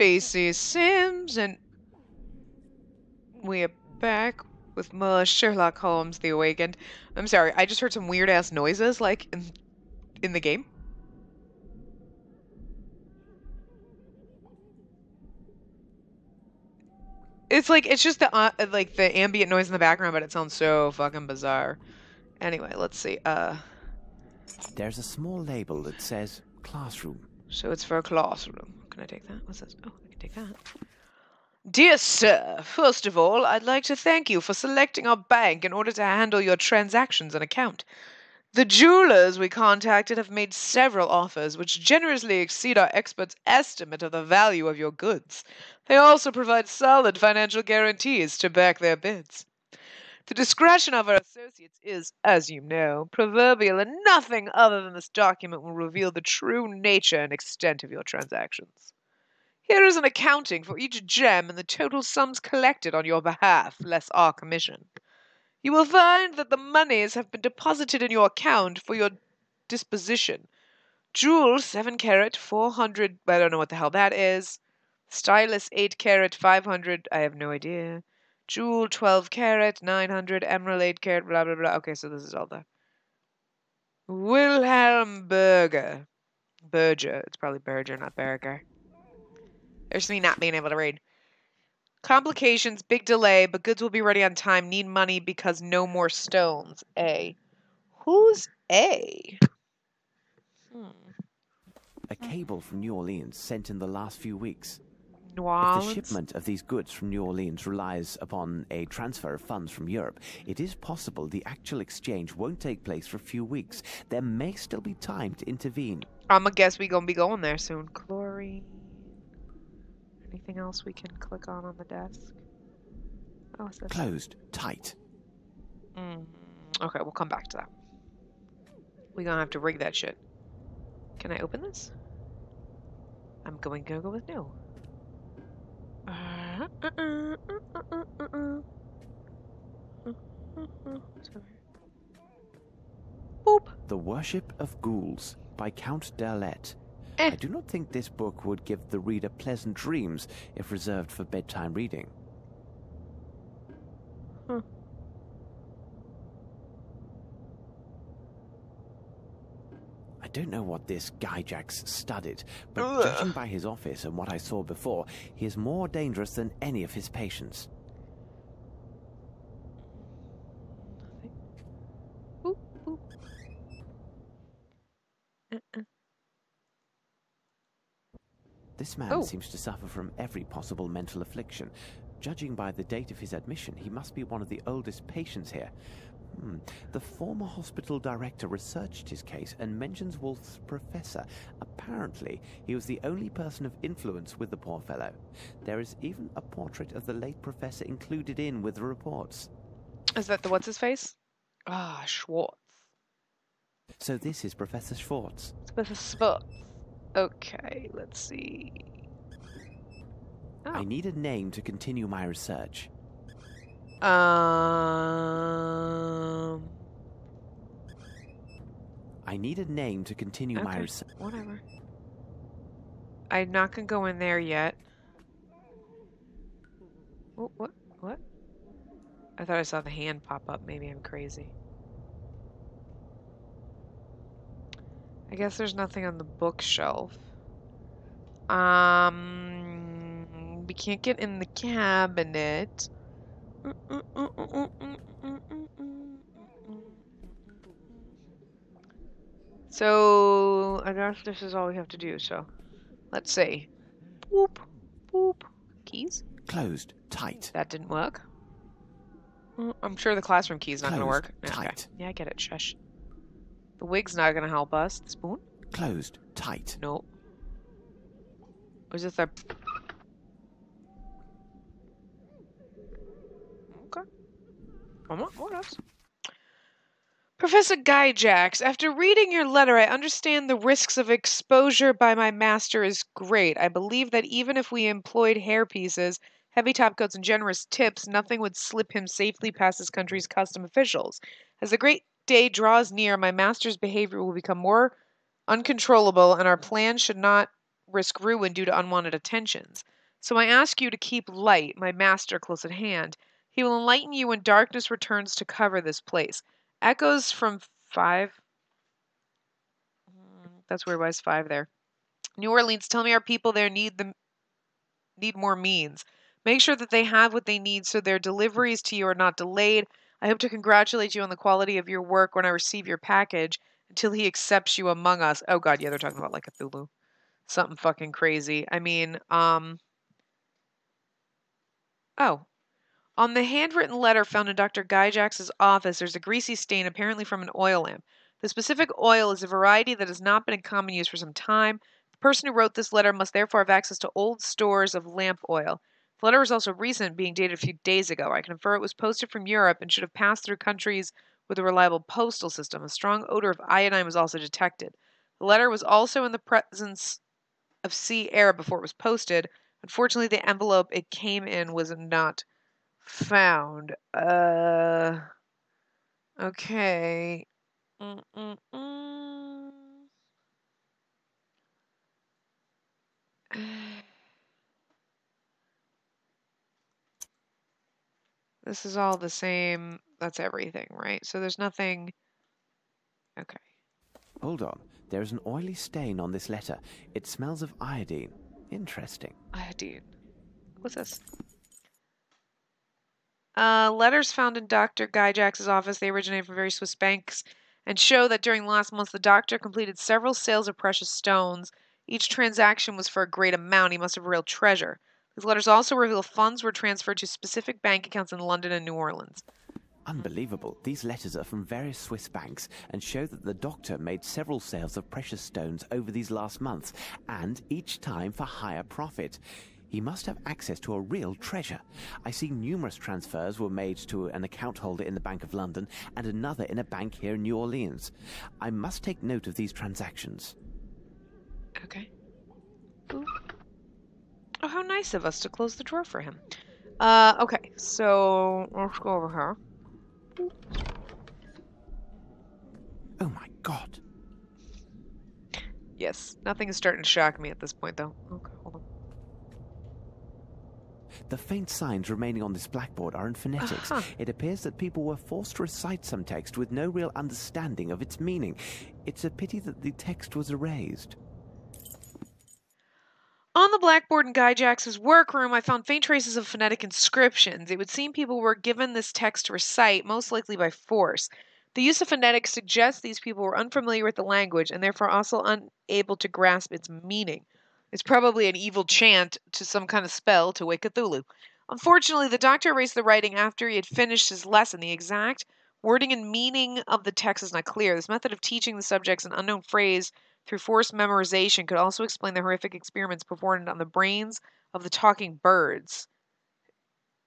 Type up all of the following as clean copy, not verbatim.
Spacey Sims, and we are back with more Sherlock Holmes: The Awakened. I'm sorry, I just heard some weird ass noises, like in the game. It's like it's just the ambient noise in the background, but it sounds so fucking bizarre. Anyway, let's see. There's a small label that says classroom. So it's for a classroom. Can I take that? What's this? Oh, I can take that. Dear sir, first of all, I'd like to thank you for selecting our bank in order to handle your transactions and account. The jewelers we contacted have made several offers which generously exceed our experts' estimate of the value of your goods. They also provide solid financial guarantees to back their bids. The discretion of our associates is, as you know, proverbial, and nothing other than this document will reveal the true nature and extent of your transactions. Here is an accounting for each gem and the total sums collected on your behalf, less our commission. You will find that the monies have been deposited in your account for your disposition. Jewel 7 carat 400, I don't know what the hell that is. Stylus 8 carat 500, I have no idea. Jewel 12 carat 900, emerald 8 carat, blah blah blah. Okay, so this is all the Wilhelm Berger. It's probably Berger, not Berger. There's me not being able to read. Complications, big delay, but goods will be ready on time. Need money because no more stones. A. Who's A? A cable from New Orleans sent in the last few weeks. New If Orleans? the shipment of these goods from New Orleans relies upon a transfer of funds from Europe, it is possible the actual exchange won't take place for a few weeks. There may still be time to intervene. I'm gonna guess we gonna be going there soon. Chlorine. Anything else we can click on the desk? Oh, what's this? Closed. Tight. Okay, we'll come back to that. We're gonna have to rig that shit. Can I open this? I'm going to go with no. Boop. The Worship of Ghouls by Count Derlet. I do not think this book would give the reader pleasant dreams if reserved for bedtime reading. I don't know what this Guy Jack's studied, but judging by his office and what I saw before, he is more dangerous than any of his patients. Boop, boop. This man seems to suffer from every possible mental affliction. Judging by the date of his admission, he must be one of the oldest patients here. The former hospital director researched his case and mentions Wolf's professor. Apparently, he was the only person of influence with the poor fellow. There is even a portrait of the late professor included in with the reports. Is that the what's-his-face? Ah, Schwartz. So this is Professor Schwartz. Professor Schwartz. Okay, let's see. Oh. I need a name to continue my research. I need a name to continue my research. Whatever. I'm not gonna go in there yet. Oh, what? What? I thought I saw the hand pop up. Maybe I'm crazy. I guess there's nothing on the bookshelf. We can't get in the cabinet. So, I guess this is all we have to do, so let's see. Boop, boop. Keys? Closed. Tight. That didn't work. I'm sure the classroom key's not going to work. Tight. Okay. Yeah, I get it. Shush. The wig's not going to help us. The spoon? Closed. Tight. Nope. Was this a... Okay. What else? Professor Guy Jacks, after reading your letter, I understand the risks of exposure by my master is great. I believe that even if we employed hairpieces, heavy topcoats, and generous tips, nothing would slip him safely past his country's custom officials. As the great day draws near, my master's behavior will become more uncontrollable, and our plan should not risk ruin due to unwanted attentions. So I ask you to keep light, my master, close at hand. He will enlighten you when darkness returns to cover this place. Echoes from 5. That's weird. Why is 5 there? New Orleans, tell me our people there need more means. Make sure that they have what they need so their deliveries to you are not delayed. I hope to congratulate you on the quality of your work when I receive your package until he accepts you among us. Oh god, yeah, they're talking about like Cthulhu. Something fucking crazy. I mean, oh. On the handwritten letter found in Dr. Gyjax's office, there's a greasy stain apparently from an oil lamp. The specific oil is a variety that has not been in common use for some time. The person who wrote this letter must therefore have access to old stores of lamp oil. The letter is also recent, being dated a few days ago. I can infer it was posted from Europe and should have passed through countries with a reliable postal system. A strong odor of iodine was also detected. The letter was also in the presence of sea air before it was posted. Unfortunately, the envelope it came in was not found. Okay. This is all the same. That's everything, right? So there's nothing. Okay. Hold on. There is an oily stain on this letter. It smells of iodine. Interesting. Iodine. What's this? Letters found in Dr. Gyjax's office. They originate from various Swiss banks and show that during the last month the doctor completed several sales of precious stones. Each transaction was for a great amount. He must have real treasure. These letters also reveal funds were transferred to specific bank accounts in London and New Orleans. Unbelievable. These letters are from various Swiss banks and show that the doctor made several sales of precious stones over these last months, and each time for higher profit. He must have access to a real treasure. I see numerous transfers were made to an account holder in the Bank of London and another in a bank here in New Orleans. I must take note of these transactions. Okay. Ooh. Oh, how nice of us to close the drawer for him. Okay, so let's go over here. Oh my god. Yes, nothing is starting to shock me at this point, though. Okay, hold on. The faint signs remaining on this blackboard are in phonetics. It appears that people were forced to recite some text with no real understanding of its meaning. It's a pity that the text was erased. On the blackboard in Gyjax's workroom, I found faint traces of phonetic inscriptions. It would seem people were given this text to recite, most likely by force. The use of phonetics suggests these people were unfamiliar with the language and therefore also unable to grasp its meaning. It's probably an evil chant to some kind of spell to wake Cthulhu. Unfortunately, the doctor erased the writing after he had finished his lesson. The exact wording and meaning of the text is not clear. This method of teaching the subjects an unknown phrase through forced memorization could also explain the horrific experiments performed on the brains of the talking birds.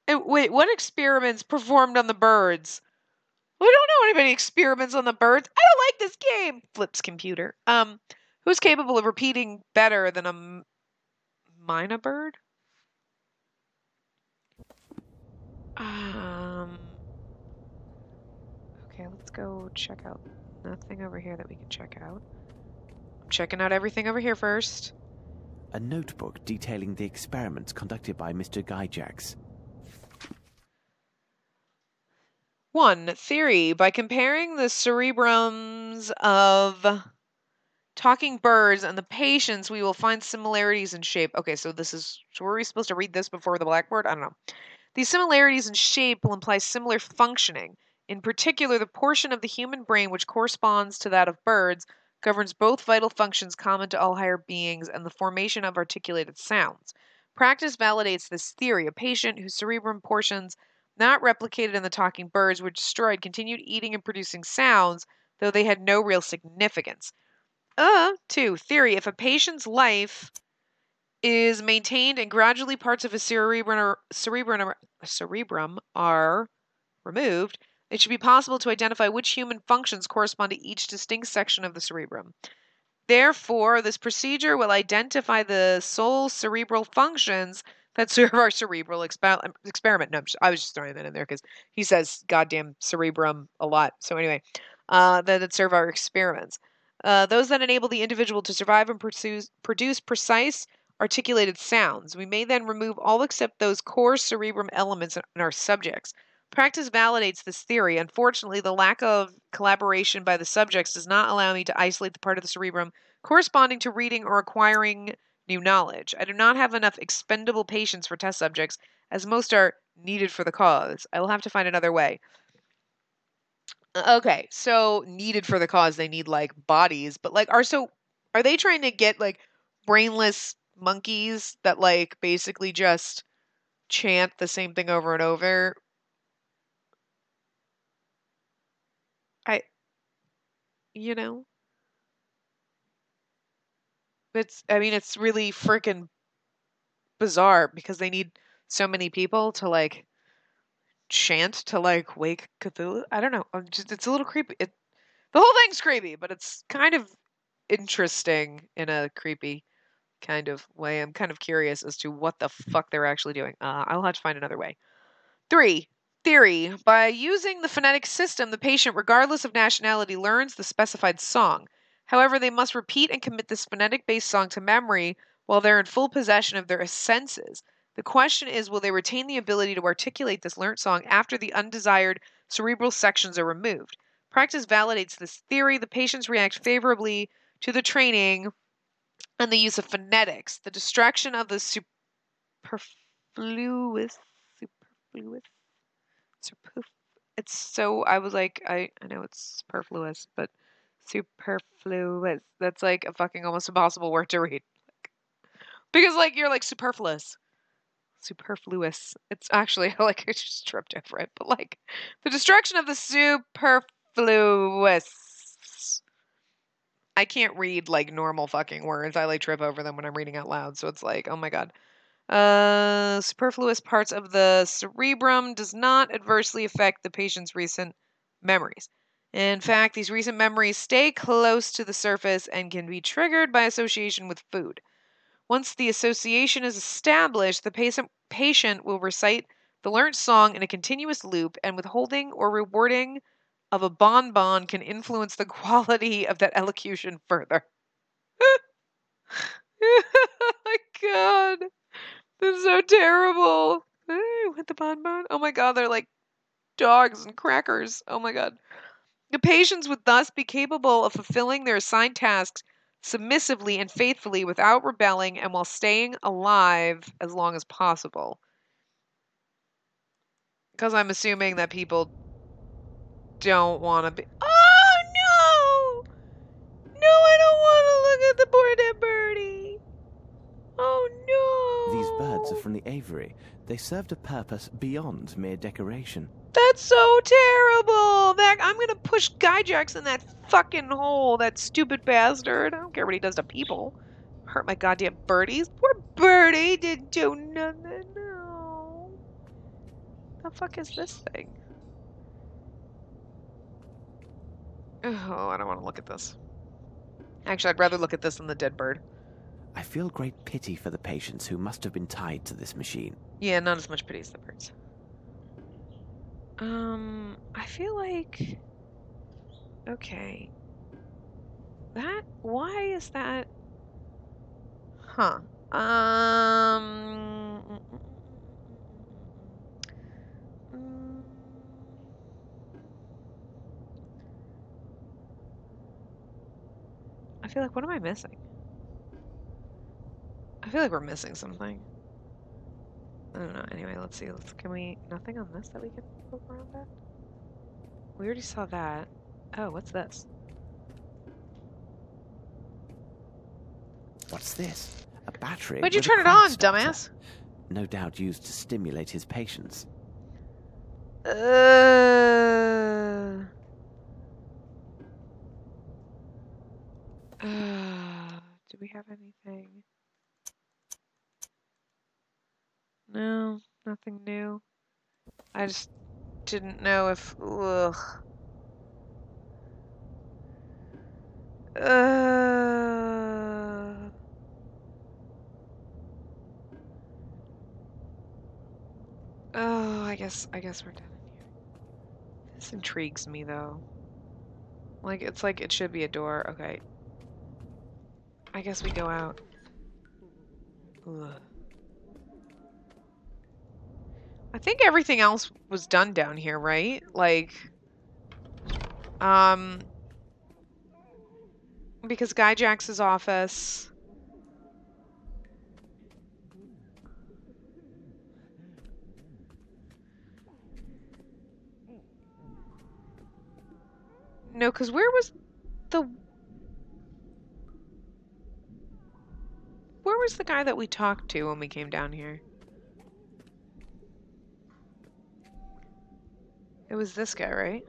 Wait, what experiments performed on the birds? We don't know anybody experiments on the birds. I don't like this game. Flips computer. Who's capable of repeating better than a mina bird? Okay, let's go check out. Nothing over here that we can check out. I'm checking out everything over here first. A notebook detailing the experiments conducted by Mr. Gyjax. 1. Theory. By comparing the cerebrums of talking birds and the patients, we will find similarities in shape. Okay, so were we supposed to read this before the blackboard? I don't know. These similarities in shape will imply similar functioning. In particular, the portion of the human brain which corresponds to that of birds governs both vital functions common to all higher beings and the formation of articulated sounds. Practice validates this theory. A patient whose cerebrum portions not replicated in the talking birds were destroyed continued eating and producing sounds, though they had no real significance. 2. Theory. If a patient's life is maintained and gradually parts of his cerebrum are removed, it should be possible to identify which human functions correspond to each distinct section of the cerebrum. Therefore, this procedure will identify the sole cerebral functions that serve our cerebral experiment. No, I was just throwing that in there because he says goddamn cerebrum a lot. So anyway, that serve our experiments. those that enable the individual to survive and produce precise, articulated sounds. We may then remove all except those core cerebrum elements in our subjects. Practice validates this theory. Unfortunately, the lack of collaboration by the subjects does not allow me to isolate the part of the cerebrum corresponding to reading or acquiring new knowledge. I do not have enough expendable patients for test subjects, as most are needed for the cause. I will have to find another way. Okay, so needed for the cause, they need like bodies, but like are they trying to get like brainless monkeys that like basically just chant the same thing over and over? I you know, it's really freaking bizarre because they need so many people to like chant to like wake Cthulhu. I don't know. It's a little creepy. The whole thing's creepy, but it's kind of interesting in a creepy kind of way. I'm kind of curious as to what the fuck they're actually doing. I'll have to find another way. 3. Theory. By using the phonetic system, the patient, regardless of nationality, learns the specified song. However, they must repeat and commit this phonetic-based song to memory while they're in full possession of their senses. The question is, will they retain the ability to articulate this learnt song after the undesired cerebral sections are removed? Practice validates this theory. The patients react favorably to the training and the use of phonetics. The distraction of the superfluous. It's so, I was like, I know it's superfluous, but superfluous. That's like a fucking almost impossible word to read. Because like you're like superfluous. Superfluous. It's actually like I just tripped over it, but like the distraction of the superfluous. I can't read like normal fucking words. I like trip over them when I'm reading out loud, so it's like, oh my god. Superfluous parts of the cerebrum does not adversely affect the patient's recent memories. In fact, these recent memories stay close to the surface and can be triggered by association with food. Once the association is established, the patient will recite the learnt song in a continuous loop, and withholding or rewarding of a bonbon can influence the quality of that elocution further. Oh my god. This is so terrible. Hey, with the bonbon. Oh my god, they're like dogs and crackers. Oh my god. The patients would thus be capable of fulfilling their assigned tasks submissively and faithfully without rebelling and while staying alive as long as possible. Because I'm assuming that people don't want to be. Oh no! No, I don't want to look at the poor dead birdie. Oh no! These birds are from the aviary. They served a purpose beyond mere decoration. That's so terrible! I'm gonna push Gyjax in that fucking hole, that stupid bastard. I don't care what he does to people. Hurt my goddamn birdies. Poor birdie didn't do nothing. No. The fuck is this thing? Oh, I don't want to look at this. Actually, I'd rather look at this than the dead bird. I feel great pity for the patients who must have been tied to this machine. Yeah, not as much pity as the birds. I feel like... Okay. Why is that... Huh. I feel like, what am I missing? I feel like we're missing something. I don't know. Anyway, let's see. Nothing on this that we can poke around at? We already saw that. Oh, what's this? What's this? A battery? Why'd you turn it on, dumbass? No doubt used to stimulate his patients. Do we have anything? No, nothing new. I just didn't know if... Ugh. Oh, I guess we're done in here. This intrigues me though. Like it's like it should be a door. Okay. I guess we go out. Ugh. I think everything else was done down here, right? Like, because Guy Jax's office. No, because where was the guy that we talked to when we came down here? It was this guy, right?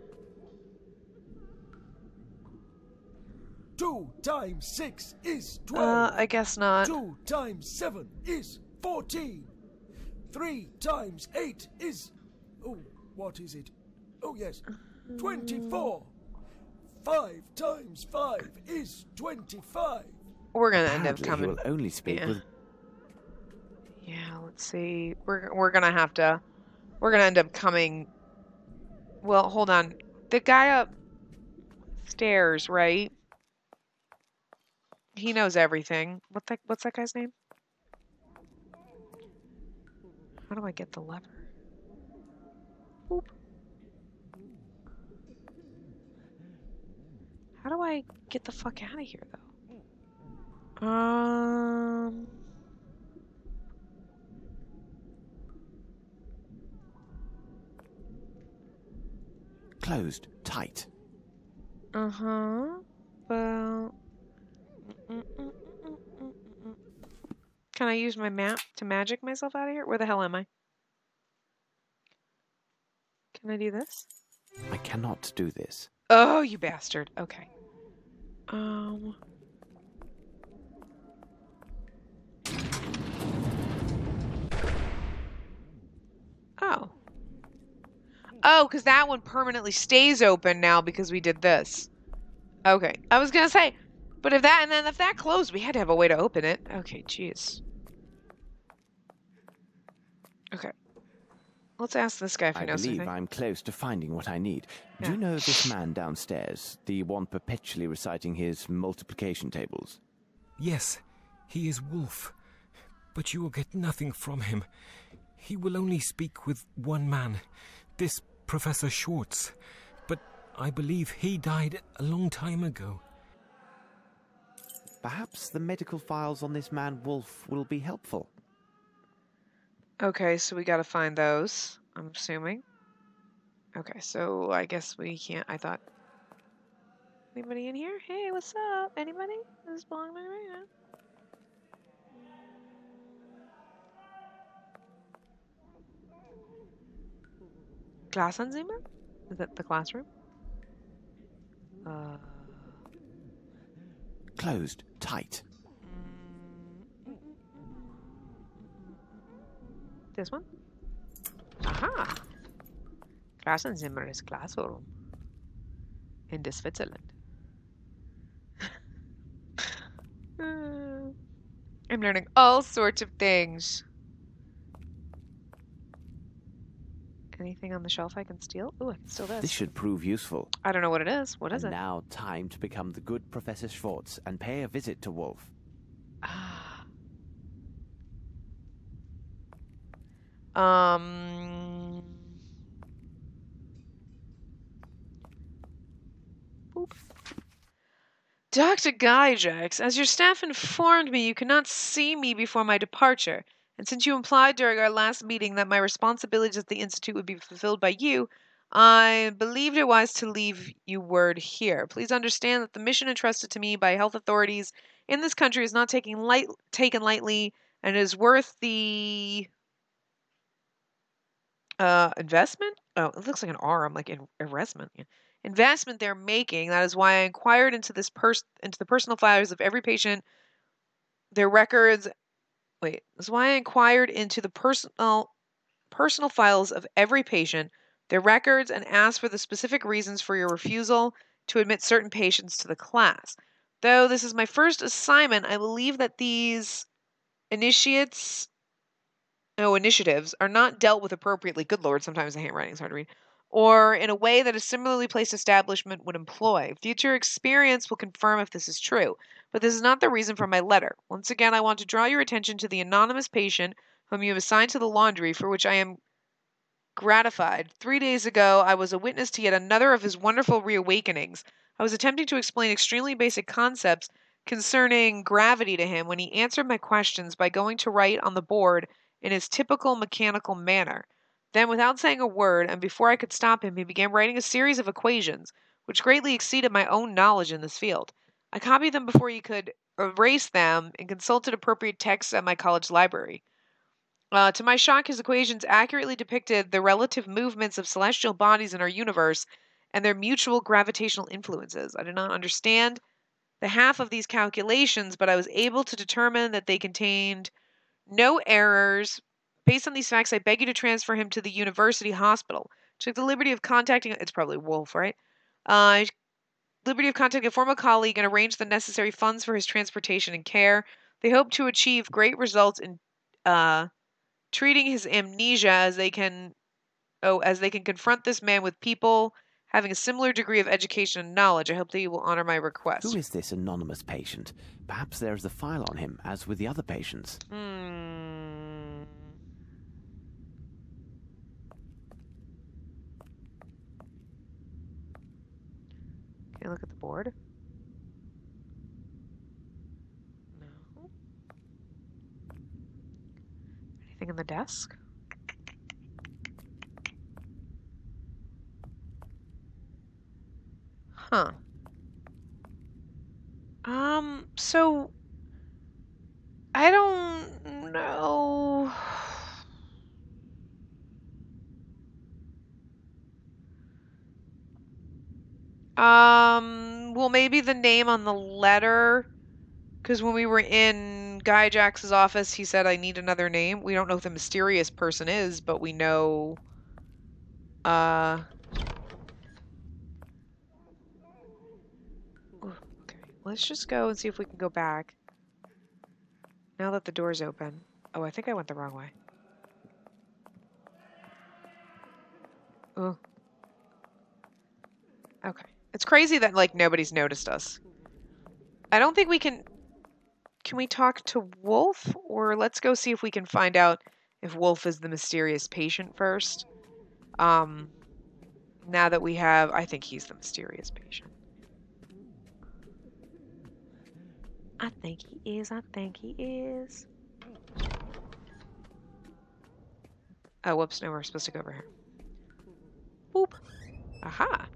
2 times 6 is 12. I guess not. 2 times 7 is 14. 3 times 8 is... Oh, what is it? Oh, yes. 24. 5 times 5 is 25. We're gonna end up Apparently coming. He will only speak with... Yeah, let's see. We're gonna have to. We're gonna end up coming. Well, hold on. The guy upstairs, right? He knows everything. What's that guy's name? How do I get the lever? Boop. How do I get the fuck out of here, though? Closed. Tight. Uh-huh. Well... Can I use my map to magic myself out of here? Where the hell am I? Can I do this? I cannot do this. Oh, you bastard. Okay. Oh. Oh, because that one permanently stays open now because we did this. Okay. I was gonna say, but if that closed, we had to have a way to open it. Okay, jeez. Okay. Let's ask this guy if he knows anything. I believe I'm close to finding what I need. Yeah. Do you know this man downstairs? The one perpetually reciting his multiplication tables? Yes, he is Wolf. But you will get nothing from him. He will only speak with one man, this Professor Schwartz. But I believe he died a long time ago. Perhaps the medical files on this man Wolf will be helpful. Okay, so we gotta find those, I'm assuming. Okay, so I guess we can't. I thought. Anybody in here? Hey, what's up? Anybody? This is belong to me right now. Klassenzimmer? Is that the classroom? Closed. Tight. This one? Aha! Klassenzimmer is classroom. In the Switzerland. I'm learning all sorts of things. Anything on the shelf I can steal? Ooh, I can steal this. This should prove useful. I don't know what it is. What is it? Now time to become the good Professor Schwartz and pay a visit to Wolf. Ah. Boop. Dr. Gyjax, as your staff informed me, you cannot see me before my departure. And since you implied during our last meeting that my responsibilities at the Institute would be fulfilled by you, I believed it wise to leave you word here. Please understand that the mission entrusted to me by health authorities in this country is not taken lightly and is worth the investment? Oh, it looks like an R. I'm like investment. Yeah. Investment they're making. That is why I inquired into into the personal files of every patient, their records. Wait, that's why I inquired into the personal files of every patient, their records, and asked for the specific reasons for your refusal to admit certain patients to the class. Though this is my first assignment, I believe that these initiatives are not dealt with appropriately. Good Lord, sometimes the handwriting is hard to read. Or in a way that a similarly placed establishment would employ. Future experience will confirm if this is true. But this is not the reason for my letter. Once again, I want to draw your attention to the anonymous patient whom you have assigned to the laundry, for which I am gratified. 3 days ago, I was a witness to yet another of his wonderful reawakenings. I was attempting to explain extremely basic concepts concerning gravity to him when he answered my questions by going to write on the board in his typical mechanical manner. Then, without saying a word, and before I could stop him, he began writing a series of equations, which greatly exceeded my own knowledge in this field. I copied them before he could erase them and consulted appropriate texts at my college library. To my shock, his equations accurately depicted the relative movements of celestial bodies in our universe and their mutual gravitational influences. I did not understand the half of these calculations, but I was able to determine that they contained no errors. Based on these facts, I beg you to transfer him to the university hospital. Took the liberty of contacting, it's probably Wolf, right? Liberty of contacting a former colleague and arranged the necessary funds for his transportation and care. They hope to achieve great results in treating his amnesia as they can confront this man with people having a similar degree of education and knowledge. I hope that you will honor my request. Who is this anonymous patient? Perhaps there is a file on him, as with the other patients. Can I look at the board? No. Anything in the desk? Huh. So I don't know. Well, maybe the name on the letter, because when we were in Guy Jax's office, he said, I need another name. We don't know who the mysterious person is, but we know, okay, let's just go and see if we can go back. Now that the door's open. Oh, I think I went the wrong way. Oh. Okay. It's crazy that, like, nobody's noticed us. I don't think we can... Can we talk to Wolf? Or let's go see if we can find out if Wolf is the mysterious patient first. Now that we have... I think he's the mysterious patient. I think he is. I think he is. Oh, whoops. No, we're supposed to go over here. Boop. Aha.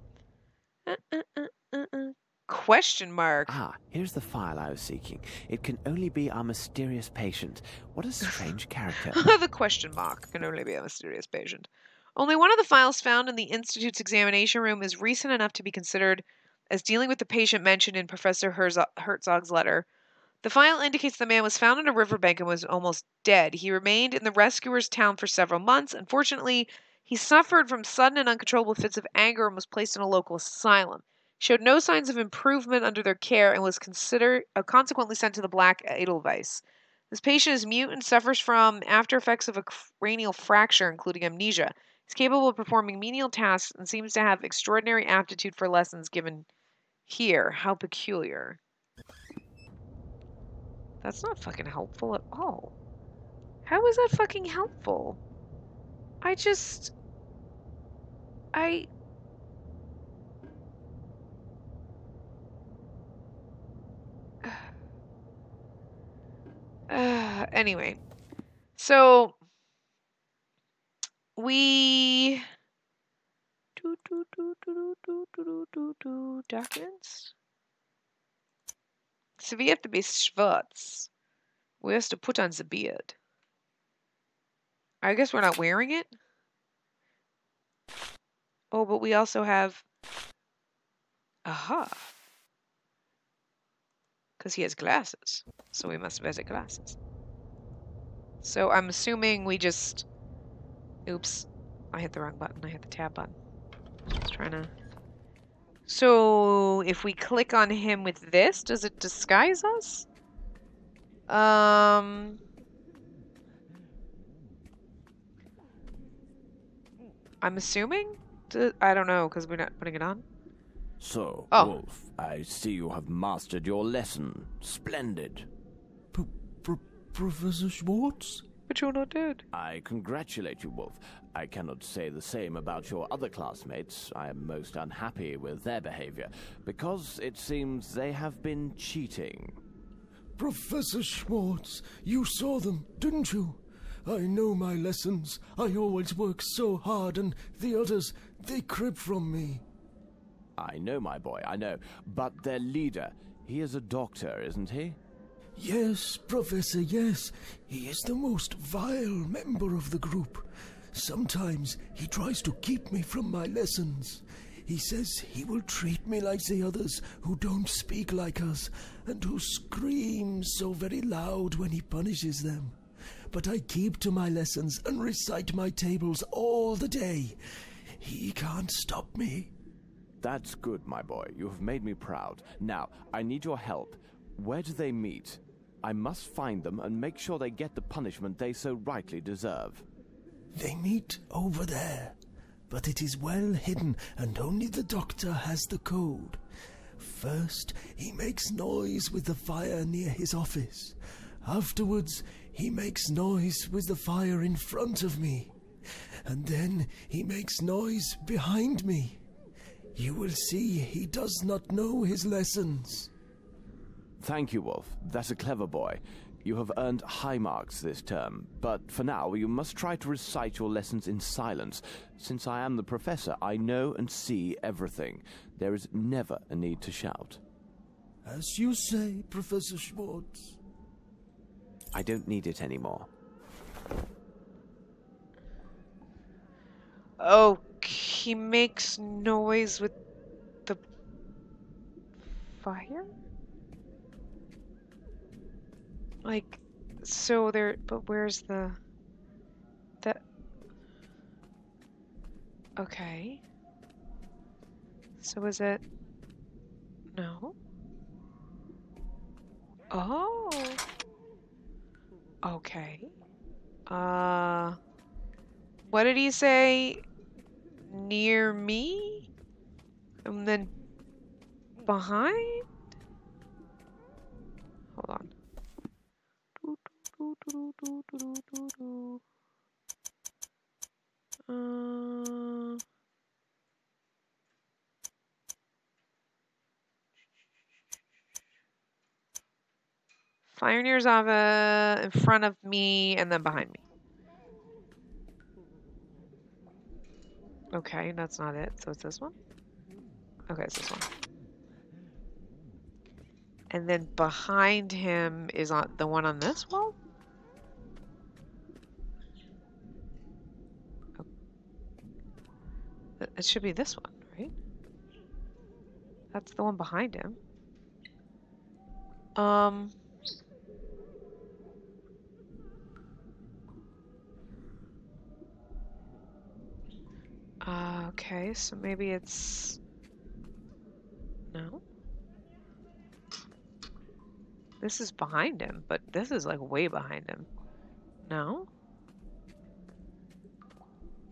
Question mark. Ah, here's the file I was seeking. It can only be our mysterious patient. What a strange character. The question mark can only be a mysterious patient. Only one of the files found in the Institute's examination room is recent enough to be considered as dealing with the patient mentioned in Professor Herzog's letter. The file indicates the man was found on a riverbank and was almost dead. He remained in the rescuer's town for several months. Unfortunately, he suffered from sudden and uncontrollable fits of anger and was placed in a local asylum. He showed no signs of improvement under their care and was consequently sent to the Black Edelweiss. This patient is mute and suffers from after effects of a cranial fracture, including amnesia. He's capable of performing menial tasks and seems to have extraordinary aptitude for lessons given here. How peculiar. That's not fucking helpful at all. How is that fucking helpful? Anyway. So, we... Documents? So we have to be schwarz. We have to put on the beard. I guess we're not wearing it? Oh, but we also have... Aha. Because he has glasses. So we must wear the glasses. So I'm assuming we just... Oops. I hit the wrong button. I hit the tab button. I was trying to... So if we click on him with this, does it disguise us? I'm assuming? I don't know, because we're not putting it on. So, Oh. Wolf, I see you have mastered your lesson. Splendid. Professor Schwartz? But you're not dead. I congratulate you, Wolf. I cannot say the same about your other classmates. I am most unhappy with their behavior, because it seems they have been cheating. Professor Schwartz, you saw them, didn't you? I know my lessons. I always work so hard, and the others, they crib from me. I know, my boy, I know. But their leader, he is a doctor, isn't he? Yes, Professor, yes. He is the most vile member of the group. Sometimes he tries to keep me from my lessons. He says he will treat me like the others who don't speak like us and who scream so very loud when he punishes them. But I keep to my lessons and recite my tables all the day. He can't stop me. That's good, my boy. You have made me proud. Now, I need your help. Where do they meet? I must find them and make sure they get the punishment they so rightly deserve. They meet over there, but it is well hidden and only the doctor has the code. First, he makes noise with the fire near his office. Afterwards, he makes noise with the fire in front of me. And then he makes noise behind me. You will see he does not know his lessons. Thank you, Wolf. That's a clever boy. You have earned high marks this term, but for now you must try to recite your lessons in silence. Since I am the professor, I know and see everything. There is never a need to shout. As you say, Professor Schwartz. I don't need it anymore. Oh, he makes noise with the fire? Like, so there, but where's the... Okay. So is it... No? Oh! Okay. What did he say? Near me? And then behind? Hold on. Fire near Zava, in front of me, and then behind me. Okay, that's not it. So it's this one? Okay, it's this one. And then behind him is on the one on this wall? Oh. It should be this one, right? That's the one behind him. Okay, so maybe it's... No? This is behind him, but this is like way behind him. No?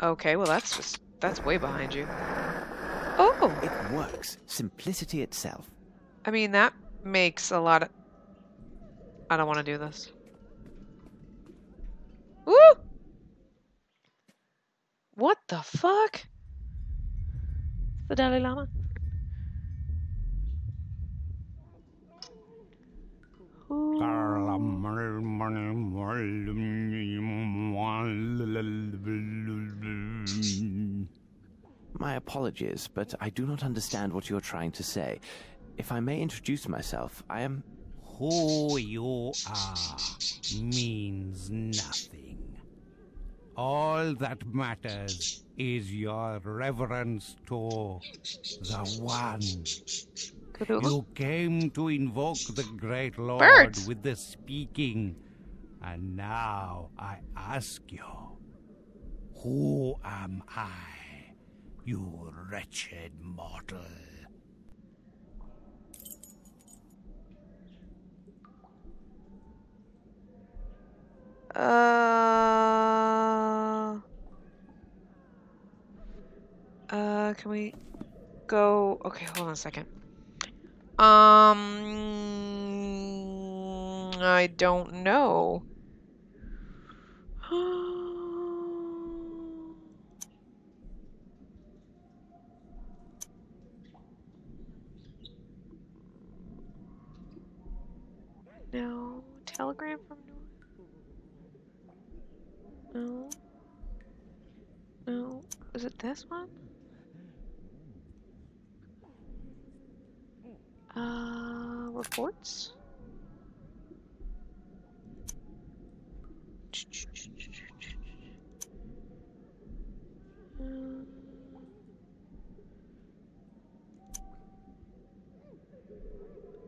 Okay, well that's way behind you. Oh! It works. Simplicity itself. I mean, that makes a lot of... I don't want to do this. Woo! What the fuck? The Dalai Lama? My apologies, but I do not understand what you are trying to say. If I may introduce myself, I am... Who you are means nothing. All that matters is your reverence to the One. You came to invoke the great Lord Birds. with the speaking, and now I ask you, who am I, you wretched mortal? Can we... go... Okay, hold on a second. I don't know. No. Telegram from North? No. No. Is it this one? Reports?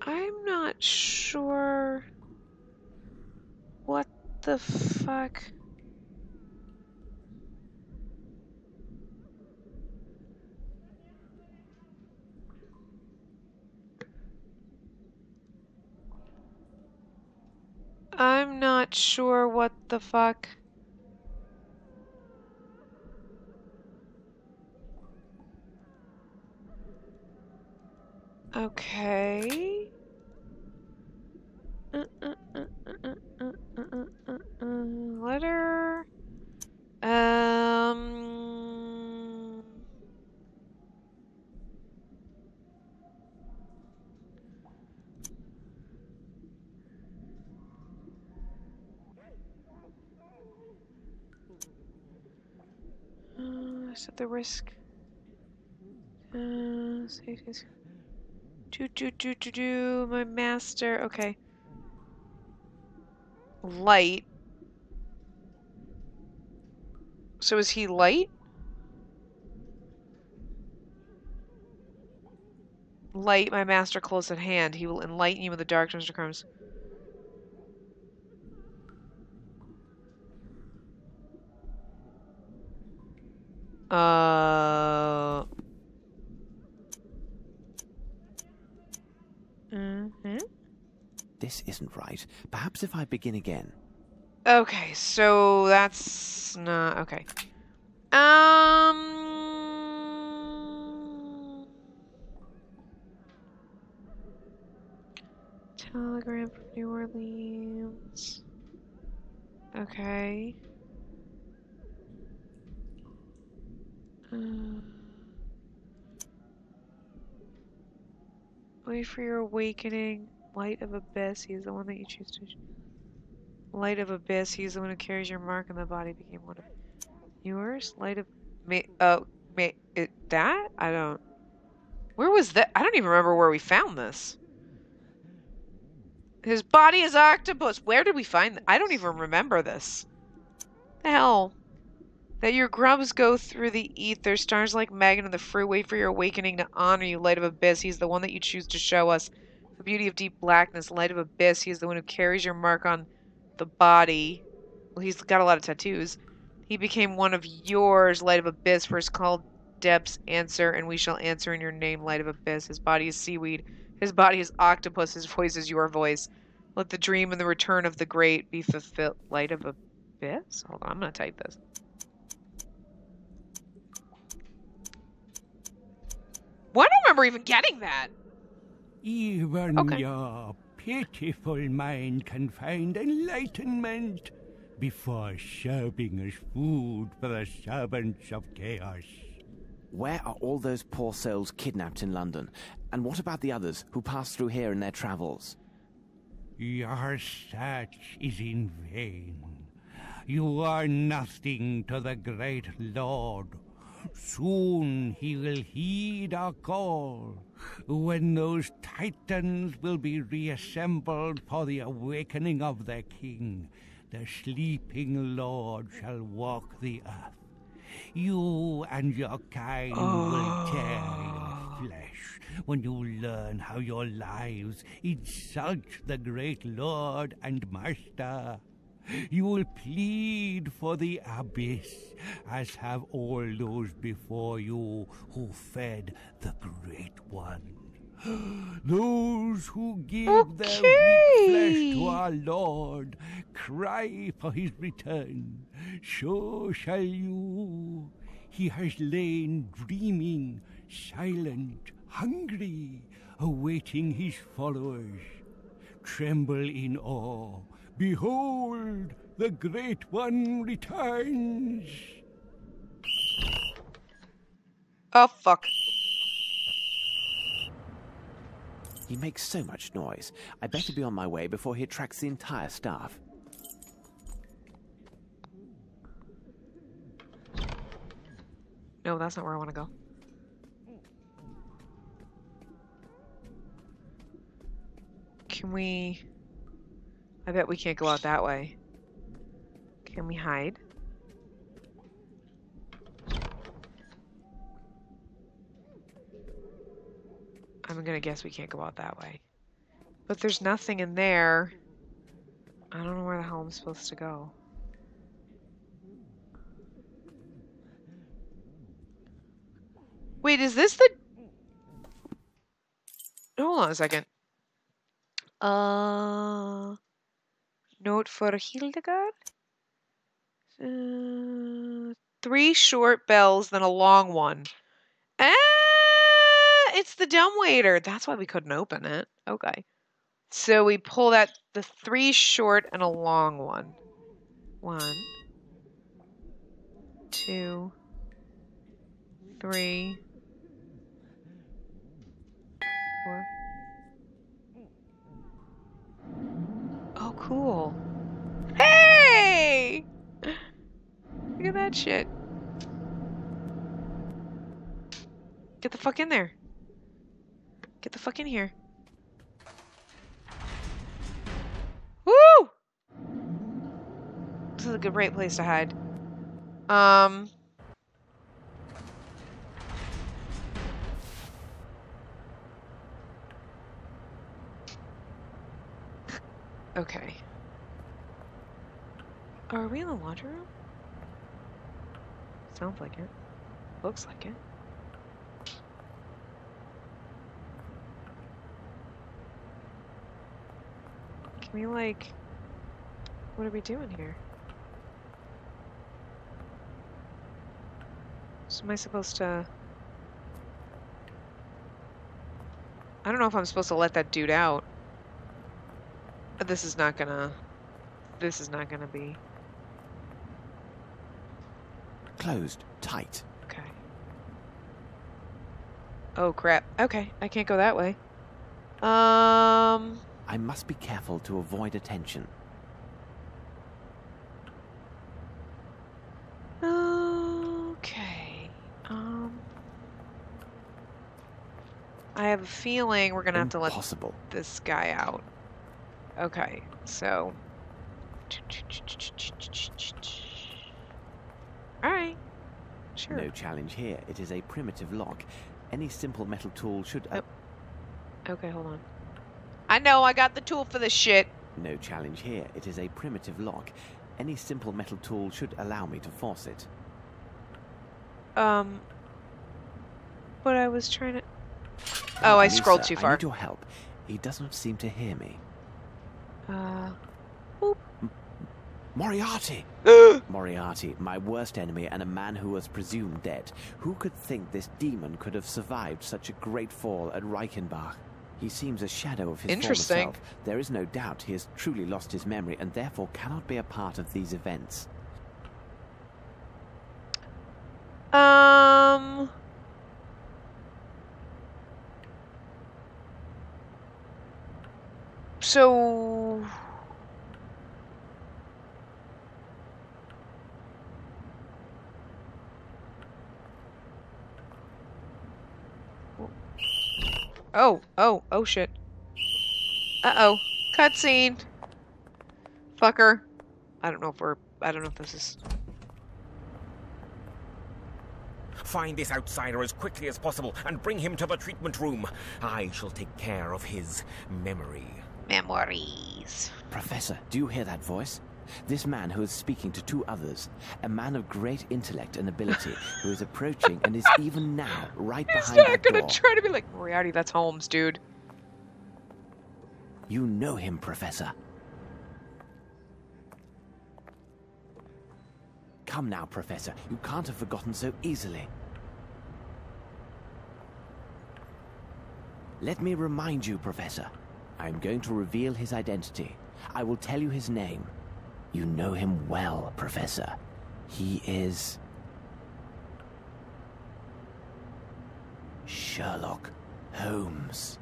I'm not sure what the fuck. I'm not sure what the fuck. Okay. Letter. Set the risk. Safety. My master. Okay. Light. So is he light? Light, my master close at hand. He will enlighten you in the dark, Mr. Crumbs. This isn't right. Perhaps if I begin again. Okay, so that's not okay. Telegram from New Orleans. Okay. Wait for your awakening. Light of Abyss, he is the one that you choose to... Light of Abyss, he is the one who carries your mark and the body became one of yours. Light of... that? I don't... Where was that? I don't even remember where we found this. His body is octopus. Where did we find that? I don't even remember this. The hell? That your grubs go through the ether, stars like Megan and the fruit wait for your awakening to honor you, Light of Abyss. He's the one that you choose to show us. The beauty of deep blackness, Light of Abyss. He is the one who carries your mark on the body. Well, he's got a lot of tattoos. He became one of yours, Light of Abyss. First called depths answer, and we shall answer in your name, Light of Abyss. His body is seaweed. His body is octopus. His voice is your voice. Let the dream and the return of the great be fulfilled. Light of Abyss? Hold on, I'm gonna type this. Well, I don't remember even getting that. Even your pitiful mind can find enlightenment before serving as food for the servants of chaos. Where are all those poor souls kidnapped in London? And what about the others who passed through here in their travels? Your search is in vain. You are nothing to the great Lord. Soon he will heed our call, when those titans will be reassembled for the awakening of their king. The sleeping Lord shall walk the earth. You and your kind will tear your flesh when you learn how your lives insult the great Lord and Master. You will plead for the abyss, as have all those before you who fed the Great One. Those who give their weak flesh to our Lord cry for his return. So shall you. he has lain dreaming, silent, hungry, awaiting his followers. Tremble in awe. Behold, the Great One returns. Oh, fuck. He makes so much noise. I better be on my way before he attracts the entire staff. No, that's not where I want to go. Can we... I bet we can't go out that way. Can we hide? I'm gonna guess we can't go out that way. But there's nothing in there. I don't know where the hell I'm supposed to go. Wait, is this the... Hold on a second. Note for Hildegard? 3 short bells, then a long one. It's the dumbwaiter. That's why we couldn't open it. Okay. So we pull the 3 short and a long one. 1, 2, 3, 4. Oh, cool. Hey! Look at that shit. Get the fuck in there. Get the fuck in here. Woo! This is a great place to hide. Okay. Are we in the laundry room? Sounds like it. Looks like it. Can we, like... What are we doing here? So am I supposed to... I don't know if I'm supposed to let that dude out. But this is not gonna... This is not gonna be... Closed. Tight. Okay. Oh, crap. Okay, I can't go that way. I must be careful to avoid attention. Okay. I have a feeling we're gonna have to let this guy out. Okay, so... Alright. Sure. No challenge here. It is a primitive lock. Any simple metal tool should... Okay, hold on. I know, I got the tool for this shit. No challenge here. It is a primitive lock. Any simple metal tool should allow me to force it. But I was trying to... Oh, I scrolled too far. I need your help. He does not seem to hear me. Boop. Moriarty! Moriarty, my worst enemy and a man who was presumed dead. Who could think this demon could have survived such a great fall at Reichenbach? He seems a shadow of his former self. There is no doubt he has truly lost his memory and therefore cannot be a part of these events. So... Oh shit. Uh-oh. Cutscene. Fucker. I don't know if this is... Find this outsider as quickly as possible and bring him to the treatment room. I shall take care of his memory. Memories. Professor, do you hear that voice? This man who is speaking to 2 others, a man of great intellect and ability, who is approaching and is even now right behind that door. He's not gonna try to be like, Moriarty, that's Holmes, dude. You know him, Professor. Come now, Professor. You can't have forgotten so easily. Let me remind you, Professor. I'm going to reveal his identity. I will tell you his name. You know him well, Professor. He is... Sherlock Holmes.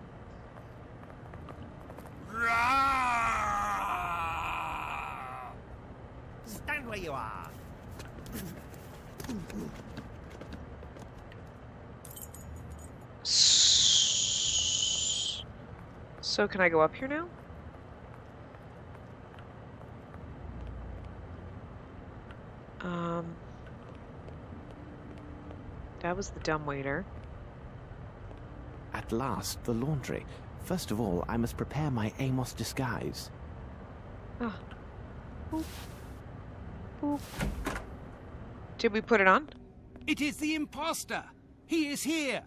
Stand where you are. So can I go up here now? That was the dumbwaiter. At last, the laundry. First of all, I must prepare my Amos disguise. Oh. Boop. Boop. Did we put it on? It is the imposter! He is here!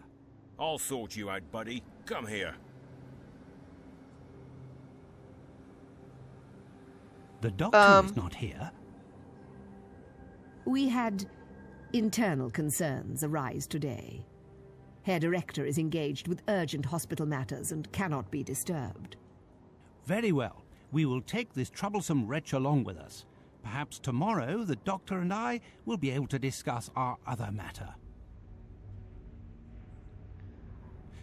I'll sort you out, buddy. Come here. The doctor is not here. We had internal concerns arise today. Herr Director is engaged with urgent hospital matters and cannot be disturbed. Very well. We will take this troublesome wretch along with us. Perhaps tomorrow the doctor and I will be able to discuss our other matter.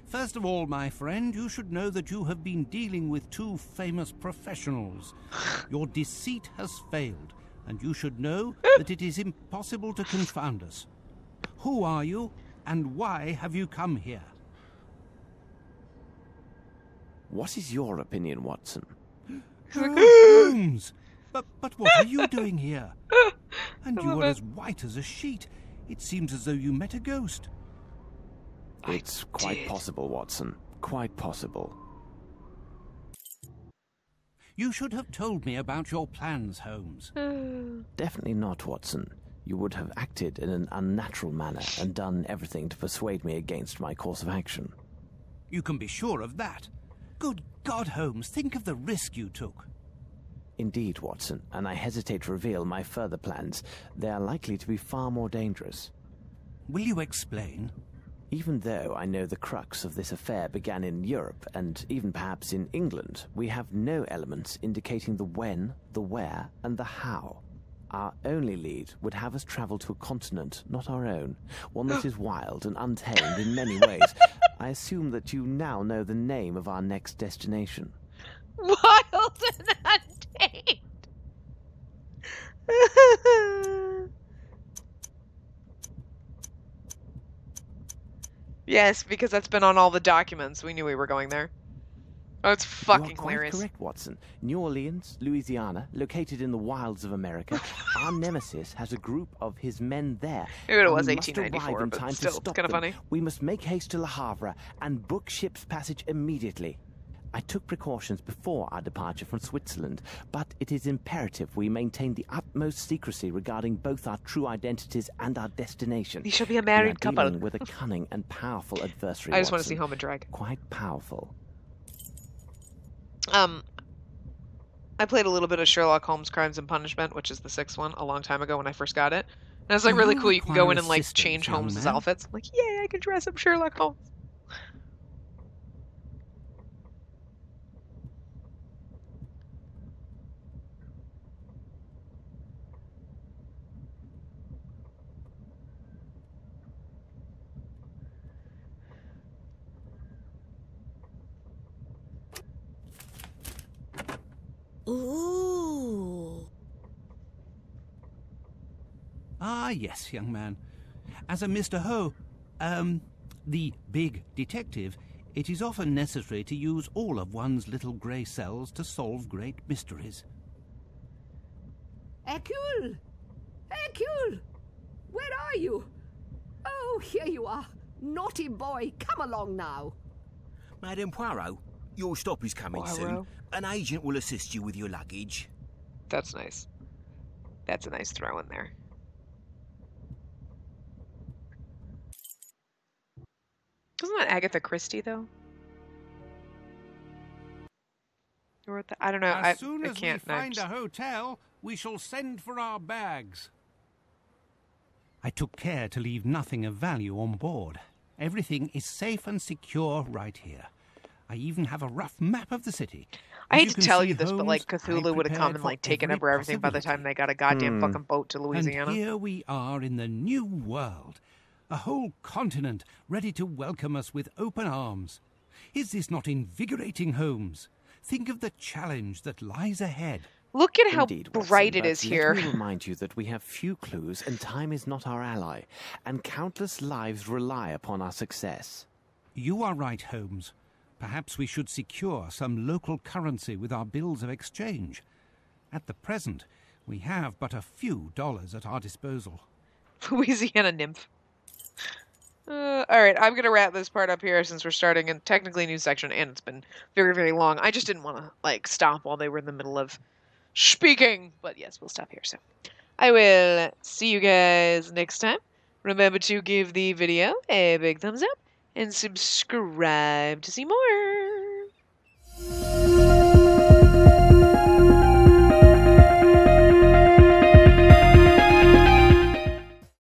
First of all, my friend, you should know that you have been dealing with two famous professionals. Your deceit has failed, and you should know that it is impossible to confound us. Who are you, and why have you come here? What is your opinion, Watson? Holmes! But what are you doing here? And you are as white as a sheet. It seems as though you met a ghost. It's quite possible, Watson. Quite possible. You should have told me about your plans, Holmes. Definitely not, Watson. You would have acted in an unnatural manner and done everything to persuade me against my course of action. You can be sure of that. Good God, Holmes, think of the risk you took. Indeed, Watson, and I hesitate to reveal my further plans. They are likely to be far more dangerous. Will you explain? Even though I know the crux of this affair began in Europe, and even perhaps in England, we have no elements indicating the when, the where, and the how. Our only lead would have us travel to a continent not our own, one that is wild and untamed in many ways. I assume that you now know the name of our next destination. Wild and untamed! Yes, because that's been on all the documents. We knew we were going there. Oh, it's fucking hilarious. You are quite correct, Watson. New Orleans, Louisiana, located in the wilds of America. Our nemesis has a group of his men there. Maybe it was We must 1894, arrive in but time still, to it's stop kind of them. funny. We must make haste to Le Havre and book ship's passage immediately. I took precautions before our departure from Switzerland, but it is imperative we maintain the utmost secrecy regarding both our true identities and our destination. We shall be a married we are couple. dealing with a cunning and powerful adversary. I just want to Watson. see Home and Drag. Quite powerful. I played a little bit of Sherlock Holmes Crimes and Punishment, which is the 6th one, a long time ago when I first got it. And it's like really cool. You can go in and like change Holmes' outfits. I'm like, yay, I can dress up Sherlock Holmes. Ooh. Ah, yes, young man. As a Mr. Ho, the big detective, it is often necessary to use all of one's little grey cells to solve great mysteries. Hercule! Hercule! Where are you? Oh, here you are. Naughty boy, come along now. Madame Poirot, your stop is coming soon. Poirot? An agent will assist you with your luggage. That's nice. That's a nice throw in there. Isn't that Agatha Christie, though? Who wrote that? I don't know. As soon I as can't. we find a hotel, we shall send for our bags. I took care to leave nothing of value on board. Everything is safe and secure right here. I even have a rough map of the city. I hate to tell you this, but like Cthulhu would have come and like taken over everything by the time they got a goddamn fucking boat to Louisiana. And here we are in the New World. A whole continent ready to welcome us with open arms. Is this not invigorating, Holmes? Think of the challenge that lies ahead. Look at how Indeed, bright Watson, it is here. Let me remind you that we have few clues and time is not our ally, and countless lives rely upon our success. You are right, Holmes. Perhaps we should secure some local currency with our bills of exchange. At the present, we have but a few dollars at our disposal. Louisiana nymph. Alright, I'm going to wrap this part up here since we're starting a technically new section and it's been very, very long. I just didn't want to, like, stop while they were in the middle of speaking. But yes, we'll stop here. So I will see you guys next time. Remember to give the video a big thumbs up and subscribe to see more.